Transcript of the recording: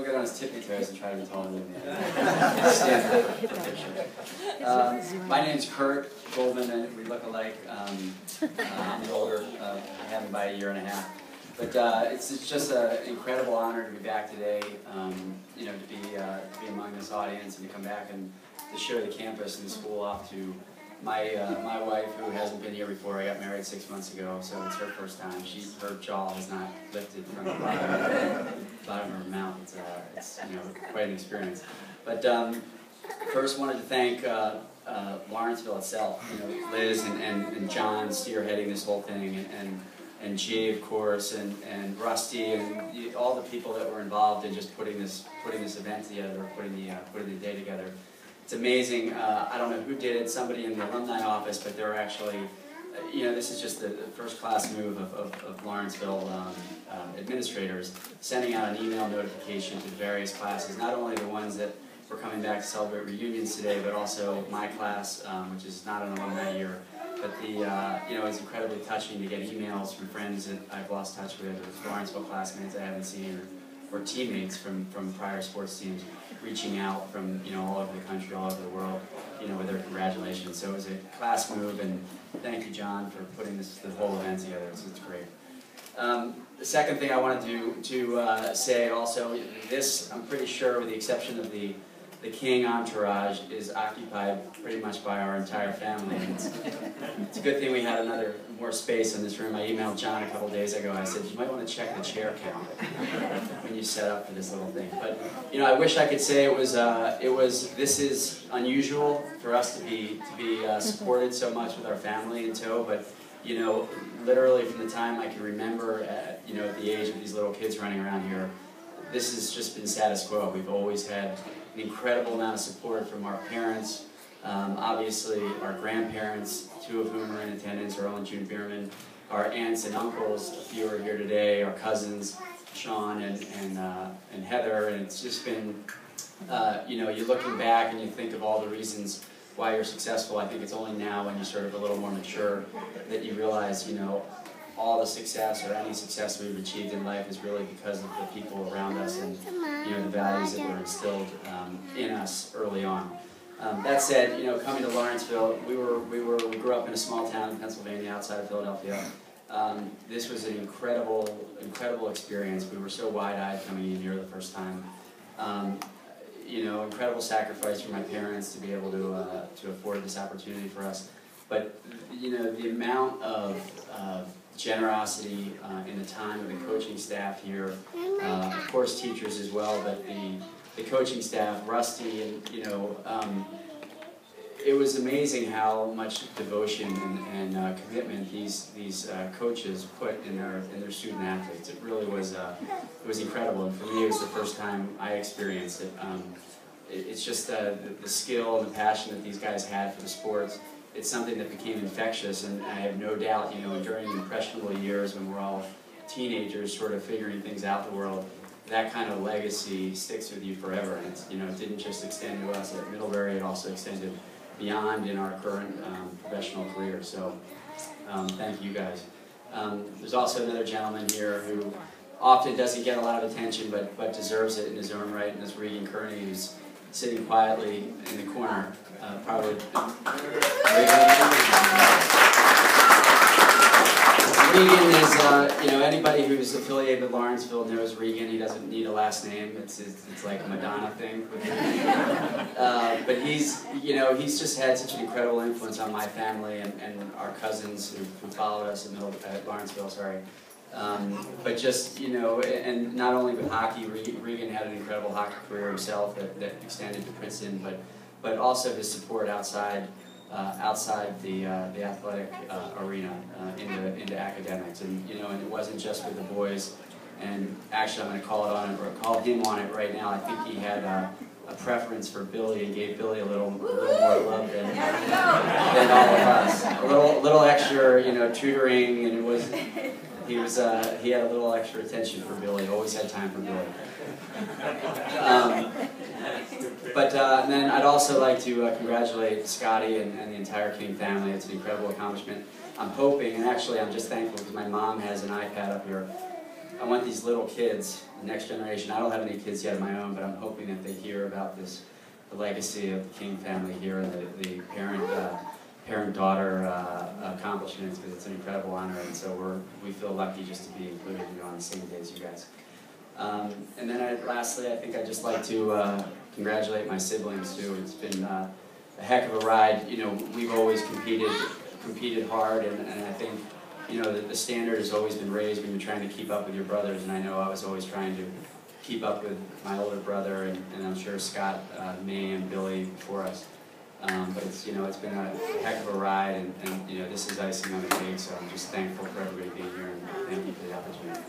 he'll get on his tippy toes and try to be taller than me. Stand for the picture. My name's Curt Goldman, and we look alike. I'm older. I have him by a year and a half. But it's just an incredible honor to be back today. You know, to be among this audience and to come back and to show the campus and the school off to my wife, who hasn't been here before. I got married 6 months ago, so it's her first time. Her jaw has not lifted from the bottom of her mouth. It's you know, quite an experience. But first, wanted to thank Lawrenceville itself. You know, Liz and John spearheading this whole thing, and Jay, of course, and Rusty, and all the people that were involved in just putting this event together, putting the day together. It's amazing. I don't know who did it, somebody in the alumni office, but they're actually, you know, this is just the first-class move of Lawrenceville administrators, sending out an email notification to various classes, not only the ones that were coming back to celebrate reunions today, but also my class, which is not an alumni year. But you know, it's incredibly touching to get emails from friends that I've lost touch with, or Lawrenceville classmates I haven't seen, or teammates from prior sports teams reaching out from, you know, all over the country, all over the world, you know, with their congratulations. So it was a class move, and thank you, John, for putting the whole event together. It's great. The second thing I wanted to say also, this, I'm pretty sure, with the exception of the King entourage, is occupied pretty much by our entire family. And it's a good thing we had more space in this room. I emailed John a couple days ago. I said, you might want to check the chair count when you set up for this little thing. But you know, I wish I could say this is unusual for us to be supported so much with our family in tow. But you know, literally from the time I can remember, you know, at the age of these little kids running around here, this has just been status quo. We've always had an incredible amount of support from our parents, obviously our grandparents, two of whom are in attendance, Earl and June Bierman, our aunts and uncles, a few are here today, our cousins, Sean and Heather, and it's just been, you know, you're looking back and you think of all the reasons why you're successful. I think it's only now when you're sort of a little more mature that you realize, you know, all the success or any success we've achieved in life is really because of the people around us and, you know, the values that were instilled in us early on. That said, you know, coming to Lawrenceville, we grew up in a small town in Pennsylvania outside of Philadelphia. This was an incredible experience. We were so wide-eyed coming in here the first time. You know, incredible sacrifice for my parents to be able to afford this opportunity for us. But you know, the amount of generosity in the time of the coaching staff here, of course teachers as well, but the coaching staff, Rusty, and you know, it was amazing how much devotion and commitment these coaches put in their student athletes. It really was incredible, and for me it was the first time I experienced it. It's just the skill and the passion that these guys had for the sports. It's something that became infectious, and I have no doubt, you know, during the impressionable years when we're all teenagers sort of figuring things out in the world, that kind of legacy sticks with you forever. And it's, you know, it didn't just extend to us at Middlebury, it also extended beyond in our current professional career. So thank you guys. There's also another gentleman here who often doesn't get a lot of attention but deserves it in his own right, and that's Regan Kearney, who's sitting quietly in the corner. Probably Regan is, you know, anybody who's affiliated with Lawrenceville knows Regan. He doesn't need a last name. It's like a Madonna thing. But he's, you know, he's just had such an incredible influence on my family and our cousins who followed us at Lawrenceville. Sorry. But just, you know, and not only with hockey, Regan had an incredible hockey career himself that extended to Princeton, but also his support outside the athletic arena into academics, and you know, and it wasn't just with the boys. And actually, I'm going to call him on it right now. I think he had a preference for Billy and gave Billy a little more love than all of us. A little extra, you know, tutoring, and it was. He had a little extra attention for Billy. Always had time for Billy. But then I'd also like to congratulate Scotty and the entire King family. It's an incredible accomplishment. I'm hoping, and actually I'm just thankful because my mom has an iPad up here. I want these little kids, the next generation. I don't have any kids yet of my own, but I'm hoping that they hear about this, the legacy of the King family here, and the parent-daughter accomplishments, because it's an incredible honor, and so we feel lucky just to be included, on the same day as you guys. And then lastly, I think I'd just like to congratulate my siblings too. It's been a heck of a ride. We've always competed hard, and I think the standard has always been raised when you're trying to keep up with your brothers, and I know I was always trying to keep up with my older brother, and I'm sure Scott, me, and Billy before us. But it's been a heck of a ride, and this is icing on the cake, so I'm just thankful for everybody being here, and thank you for the opportunity.